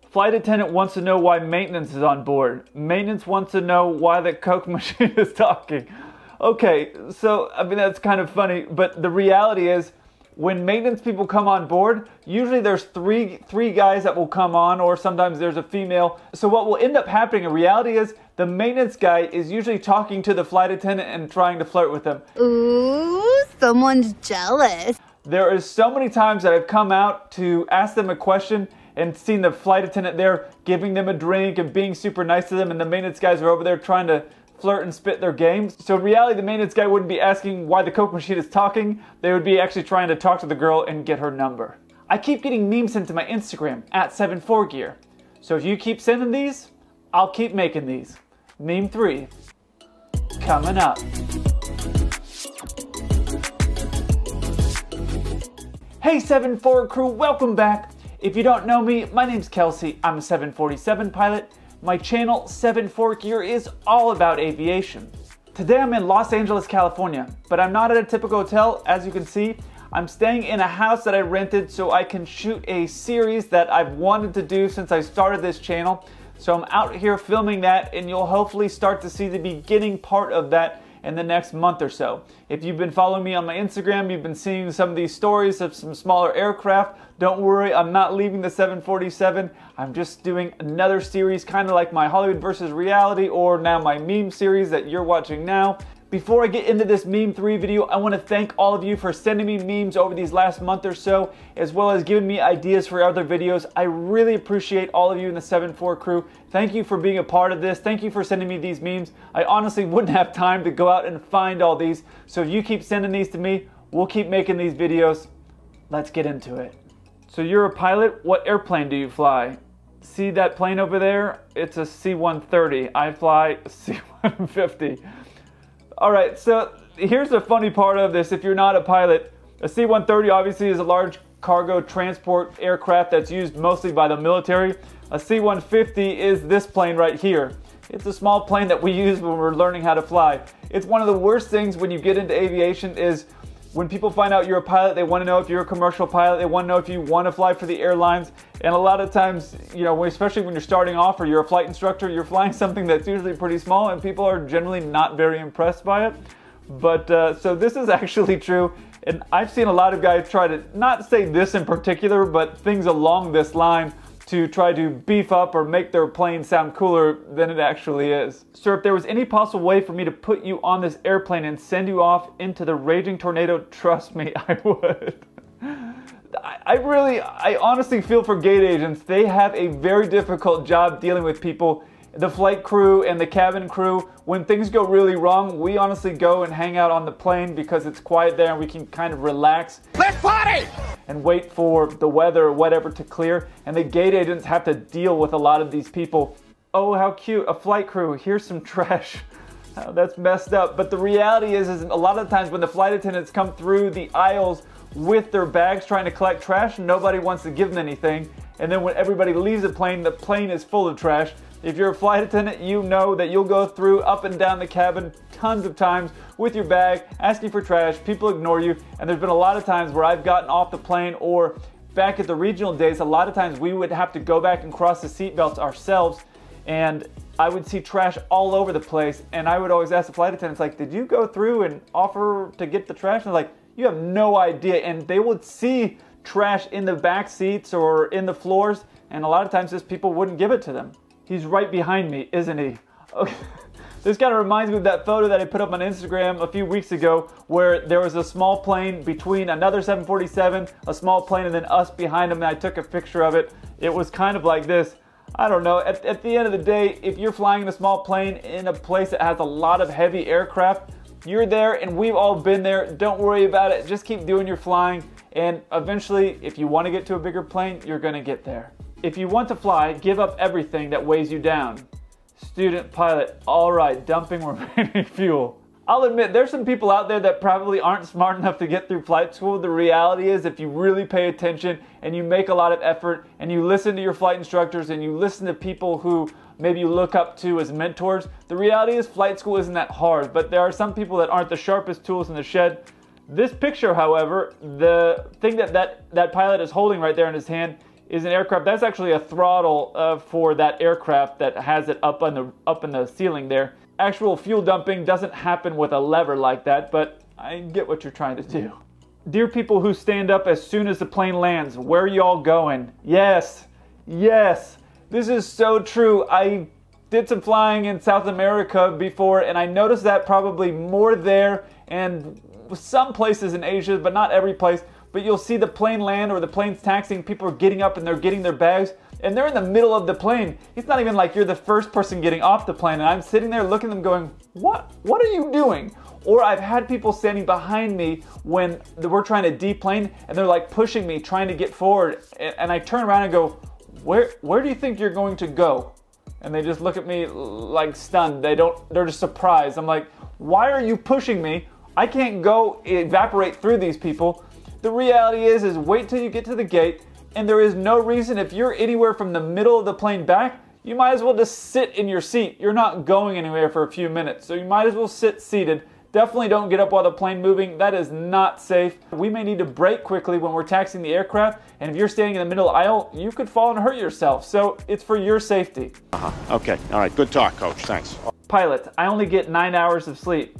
Flight attendant wants to know why maintenance is on board. Maintenance wants to know why the Coke machine is talking. Okay, so, I mean, that's kind of funny, but the reality is, when maintenance people come on board, usually there's three guys that will come on, or sometimes there's a female. So what will end up happening in reality is the maintenance guy is usually talking to the flight attendant and trying to flirt with them. Ooh, someone's jealous. There is so many times that I've come out to ask them a question and seen the flight attendant there giving them a drink and being super nice to them, and the maintenance guys are over there trying to flirt and spit their game. So in reality, the maintenance guy wouldn't be asking why the Coke machine is talking. They would be actually trying to talk to the girl and get her number. I keep getting memes into my Instagram at 74gear. So if you keep sending these, I'll keep making these. Meme 3 coming up. Hey 74 crew, welcome back. If you don't know me, my name's Kelsey. I'm a 747 pilot. My channel, 74gear, is all about aviation. Today I'm in Los Angeles, California, but I'm not at a typical hotel. As you can see, I'm staying in a house that I rented so I can shoot a series that I've wanted to do since I started this channel. So I'm out here filming that, and you'll hopefully start to see the beginning part of that in the next month or so. If you've been following me on my Instagram, you've been seeing some of these stories of some smaller aircraft. Don't worry, I'm not leaving the 747. I'm just doing another series, kind of like my Hollywood versus reality, or now my meme series that you're watching now. Before I get into this meme 3 video, I want to thank all of you for sending me memes over these last month or so, as well as giving me ideas for other videos. I really appreciate all of you in the 74 crew. Thank you for being a part of this. Thank you for sending me these memes. I honestly wouldn't have time to go out and find all these. So if you keep sending these to me, we'll keep making these videos. Let's get into it. So you're a pilot. What airplane do you fly? See that plane over there? It's a C-130. I fly a C-150. Alright, so here's the funny part of this. If you're not a pilot, a C-130 obviously is a large cargo transport aircraft that's used mostly by the military. A C-150 is this plane right here. It's a small plane that we use when we're learning how to fly. It's one of the worst things when you get into aviation is when people find out you're a pilot, they want to know if you're a commercial pilot, they want to know if you want to fly for the airlines. And a lot of times, you know, especially when you're starting off or you're a flight instructor, you're flying something that's usually pretty small and people are generally not very impressed by it. But so this is actually true. And I've seen a lot of guys try to not say this in particular, but things along this line to try to beef up or make their plane sound cooler than it actually is. Sir, if there was any possible way for me to put you on this airplane and send you off into the raging tornado, trust me, I would. I honestly feel for gate agents. They have a very difficult job dealing with people. The flight crew and the cabin crew, when things go really wrong, we honestly go and hang out on the plane because it's quiet there and we can kind of relax. Let's party! And wait for the weather or whatever to clear. And the gate agents have to deal with a lot of these people. Oh, how cute, a flight crew, here's some trash. Oh, that's messed up. But the reality is a lot of the times when the flight attendants come through the aisles with their bags trying to collect trash, nobody wants to give them anything. And then when everybody leaves the plane is full of trash. If you're a flight attendant, you know that you'll go through up and down the cabin tons of times with your bag, asking for trash, people ignore you, and there's been a lot of times where I've gotten off the plane or back at the regional days, a lot of times we would have to go back and cross the seatbelts ourselves, and I would see trash all over the place, and I would always ask the flight attendants, like, did you go through and offer to get the trash? And they're like, you have no idea, and they would see trash in the back seats or in the floors, and a lot of times just people wouldn't give it to them. He's right behind me, isn't he? Okay. This kind of reminds me of that photo that I put up on Instagram a few weeks ago where there was a small plane between another 747, a small plane, and then us behind him, and I took a picture of it. It was kind of like this. I don't know. At the end of the day, if you're flying in a small plane in a place that has a lot of heavy aircraft, you're there and we've all been there. Don't worry about it. Just keep doing your flying. And eventually, if you want to get to a bigger plane, you're going to get there. If you want to fly, give up everything that weighs you down. Student pilot, all right, dumping remaining fuel. I'll admit, there's some people out there that probably aren't smart enough to get through flight school. The reality is, if you really pay attention and you make a lot of effort and you listen to your flight instructors and you listen to people who maybe you look up to as mentors, the reality is flight school isn't that hard, but there are some people that aren't the sharpest tools in the shed. This picture, however, the thing that pilot is holding right there in his hand is an aircraft. That's actually a throttle for that aircraft that has it up in the ceiling there. Actual fuel dumping doesn't happen with a lever like that, but I get what you're trying to do. Dear people who stand up as soon as the plane lands, where are y'all going? Yes, yes, this is so true. I did some flying in South America before, and I noticed that probably more there and some places in Asia, but not every place. But you'll see the plane land or the plane's taxiing, people are getting up and they're getting their bags, and they're in the middle of the plane. It's not even like you're the first person getting off the plane, and I'm sitting there looking at them going, what are you doing? Or I've had people standing behind me when we're trying to deplane, and they're like pushing me, trying to get forward, and I turn around and go, where do you think you're going to go? And they just look at me like stunned. They're just surprised. I'm like, why are you pushing me? I can't go evaporate through these people. The reality is wait till you get to the gate, and there is no reason, if you're anywhere from the middle of the plane back, you might as well just sit in your seat. You're not going anywhere for a few minutes, so you might as well sit seated. Definitely don't get up while the plane moving. That is not safe. We may need to brake quickly when we're taxiing the aircraft, and if you're standing in the middle of the aisle, you could fall and hurt yourself. So it's for your safety. Okay, all right, good talk, Coach, thanks. Pilot, I only get 9 hours of sleep.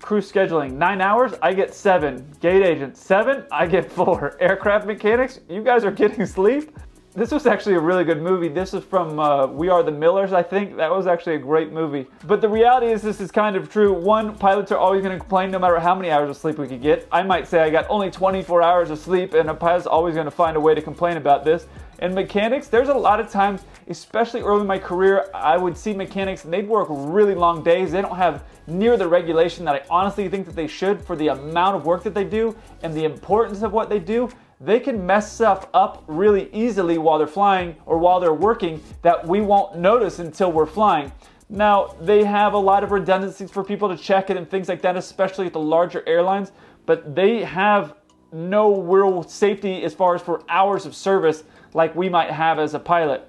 Crew scheduling, 9 hours, I get 7. Gate agent, 7, I get 4. Aircraft mechanics, you guys are getting sleep? This was actually a really good movie. This is from We Are the Millers, I think. That was actually a great movie. But the reality is this is kind of true. One, pilots are always going to complain no matter how many hours of sleep we could get. I might say I got only 24 hours of sleep, and a pilot's always going to find a way to complain about this. And mechanics, there's a lot of times, especially early in my career, I would see mechanics and they'd work really long days. They don't have near the regulation that I honestly think that they should for the amount of work that they do and the importance of what they do. They can mess stuff up really easily while they're flying or while they're working that we won't notice until we're flying. Now, they have a lot of redundancies for people to check it and things like that, especially at the larger airlines, but they have no real safety as far as for hours of service like we might have as a pilot.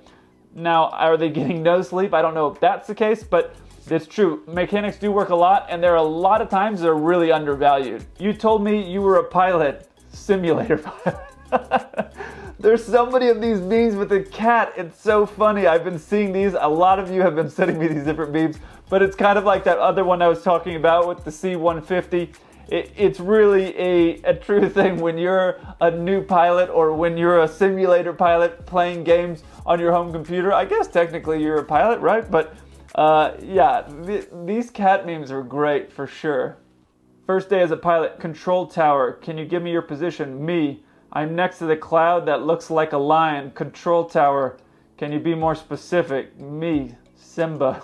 Now, are they getting no sleep? I don't know if that's the case, but it's true. Mechanics do work a lot, and there are a lot of times they're really undervalued. You told me you were a pilot, simulator pilot. There's so many of these memes with the cat. It's so funny. I've been seeing these. A lot of you have been sending me these different memes, but it's kind of like that other one I was talking about with the C-150. It's really a true thing when you're a new pilot or when you're a simulator pilot playing games on your home computer. I guess technically you're a pilot, right? But yeah, these cat memes are great for sure. First day as a pilot, control tower. Can you give me your position? Me. I'm next to the cloud that looks like a lion. Control tower. Can you be more specific? Me. Simba.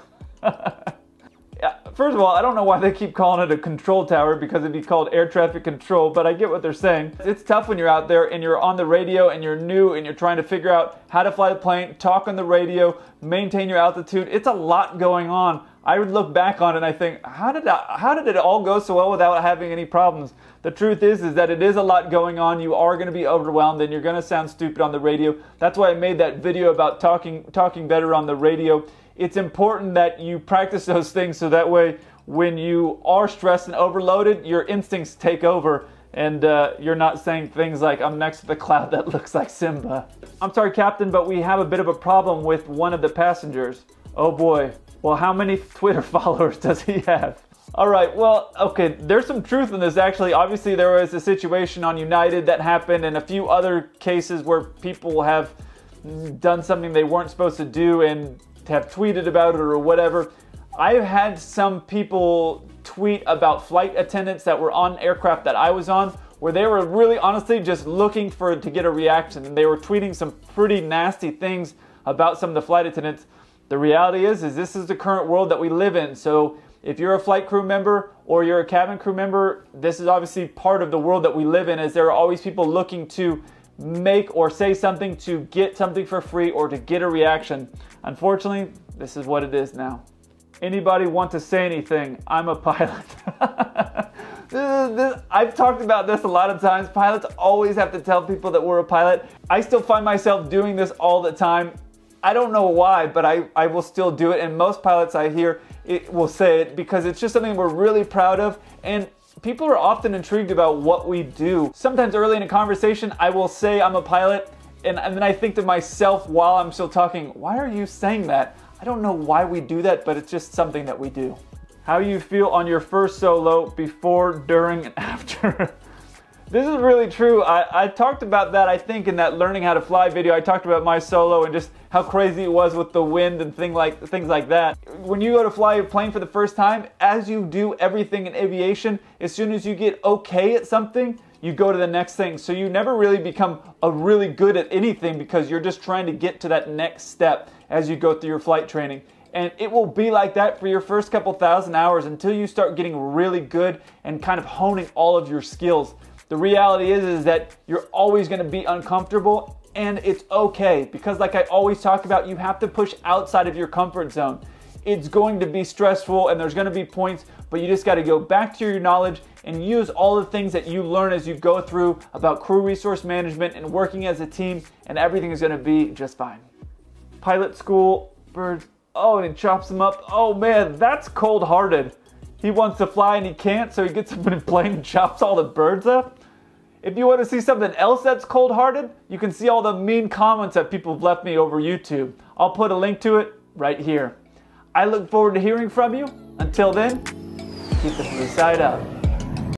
First of all, I don't know why they keep calling it a control tower because it'd be called air traffic control, but I get what they're saying. It's tough when you're out there and you're on the radio and you're new and you're trying to figure out how to fly the plane, talk on the radio, maintain your altitude. It's a lot going on. I would look back on it and I think, how did it all go so well without having any problems? The truth is that it is a lot going on. You are going to be overwhelmed and you're going to sound stupid on the radio. That's why I made that video about talking better on the radio. It's important that you practice those things so that way when you are stressed and overloaded, your instincts take over and you're not saying things like, I'm next to the cloud that looks like Simba. I'm sorry, Captain, but we have a bit of a problem with one of the passengers. Oh boy. Well, how many Twitter followers does he have? All right, well, okay, there's some truth in this actually. Obviously, there was a situation on United that happened and a few other cases where people have done something they weren't supposed to do and have tweeted about it or whatever. I've had some people tweet about flight attendants that were on aircraft that I was on where they were really honestly just looking to get a reaction, and they were tweeting some pretty nasty things about some of the flight attendants. The reality is this is the current world that we live in. So if you're a flight crew member or you're a cabin crew member, this is obviously part of the world that we live in, as there are always people looking to make or say something to get something for free or to get a reaction. Unfortunately, this is what it is now. Anybody want to say anything? I'm a pilot. I've talked about this a lot of times. Pilots always have to tell people that we're a pilot. I still find myself doing this all the time. I don't know why, but I will still do it. And most pilots I hear will say it because it's just something we're really proud of. And people are often intrigued about what we do. Sometimes early in a conversation, I will say I'm a pilot, And then I think to myself while I'm still talking, why are you saying that? I don't know why we do that, but it's just something that we do. How you feel on your first solo before, during, and after. This is really true. I talked about that, I think, in that learning how to fly video. I talked about my solo and just how crazy it was with the wind and things like that. When you go to fly a plane for the first time, as you do everything in aviation, as soon as you get okay at something, you go to the next thing. So you never really become really good at anything because you're just trying to get to that next step as you go through your flight training. And it will be like that for your first couple thousand hours until you start getting really good and kind of honing all of your skills. The reality is that you're always going to be uncomfortable, and it's okay because, like I always talk about, you have to push outside of your comfort zone. It's going to be stressful and there's going to be points, but you just got to go back to your knowledge and use all the things that you learn as you go through about crew resource management and working as a team, and everything is going to be just fine. Pilot school, birds. Oh, and he chops them up. Oh man, that's cold-hearted. He wants to fly and he can't, so he gets up in a plane and chops all the birds up. If you want to see something else that's cold-hearted, you can see all the mean comments that people have left me over YouTube. I'll put a link to it right here. I look forward to hearing from you. Until then, keep the blue side up.